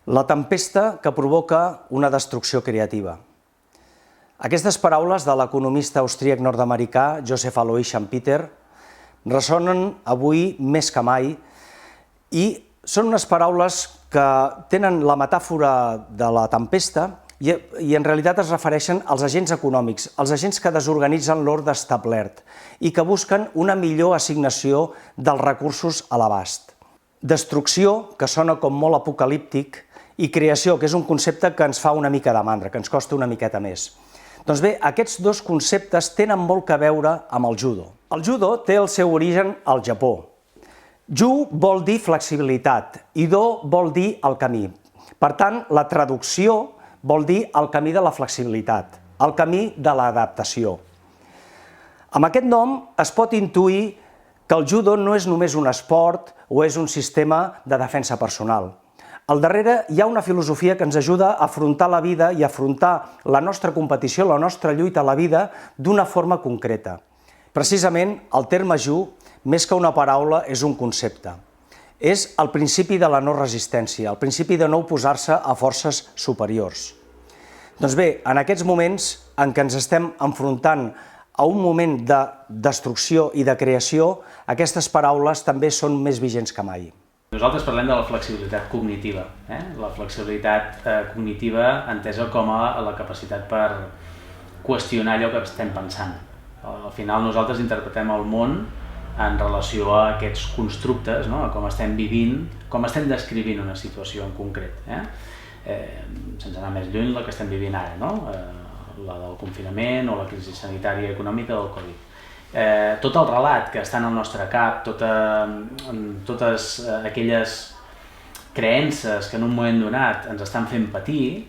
La tempesta que provoca una destrucció creativa. Aquestes paraules de l'economista austríac nord-americà Joseph Alois Schumpeter ressonen avui més que mai i són unes paraules que tenen la metàfora de la tempesta i en realitat es refereixen als agents econòmics, als agents que desorganitzen l'ordre establert i que busquen una millor assignació dels recursos a l'abast. Destrucció, que sona com molt apocalíptic, i creació, que és un concepte que ens fa una mica de mandra, que ens costa una miqueta més. Doncs bé, aquests dos conceptes tenen molt que veure amb el judo. El judo té el seu origen al Japó. Ju vol dir flexibilitat i do vol dir el camí. Per tant, la traducció vol dir el camí de la flexibilitat, el camí de l'adaptació. Amb aquest nom es pot intuir que el judo no és només un esport o és un sistema de defensa personal. Al darrere hi ha una filosofia que ens ajuda a afrontar la vida i a afrontar la nostra competició, la nostra lluita a la vida d'una forma concreta. Precisament, el terme ju, més que una paraula, és un concepte. És el principi de la no resistència, el principi de no oposar-se a forces superiors. Doncs bé, en aquests moments en què ens estem enfrontant a un moment de destrucció i de creació, aquestes paraules també són més vigents que mai. Nosaltres parlem de la flexibilitat cognitiva, la flexibilitat cognitiva entesa com a la capacitat per qüestionar allò que estem pensant. Al final nosaltres interpretem el món en relació a aquests constructes, a com estem vivint, com estem descrivint una situació en concret. Sense anar més lluny, la que estem vivint ara, la del confinament o la crisi sanitària i econòmica del Covid. Tot el relat que està en el nostre cap, totes aquelles creences que en un moment donat ens estan fent patir,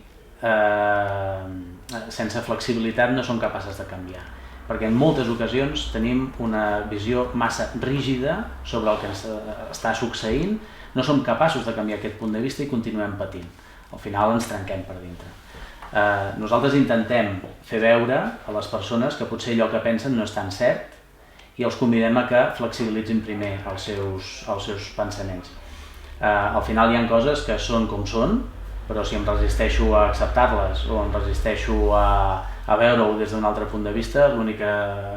sense flexibilitat no són capaces de canviar. Perquè en moltes ocasions tenim una visió massa rígida sobre el que ens està succeint, no som capaços de canviar aquest punt de vista i continuem patint. Al final ens trenquem per dintre. Nosaltres intentem fer veure a les persones que potser allò que pensen no és tan cert i els convidem a que flexibilitzin primer els seus pensaments. Al final hi ha coses que són com són, però si em resisteixo a acceptar-les o em resisteixo a veure-ho des d'un altre punt de vista, l'únic que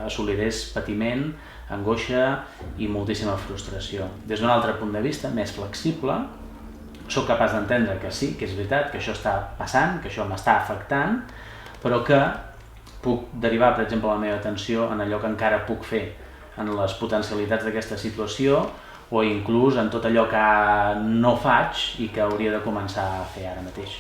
assoliré és patiment, angoixa i moltíssima frustració. Des d'un altre punt de vista, més flexible, soc capaç d'entendre que sí, que és veritat, que això està passant, que això m'està afectant, però que puc derivar, per exemple, la meva atenció en allò que encara puc fer, en les potencialitats d'aquesta situació o inclús en tot allò que no faig i que hauria de començar a fer ara mateix.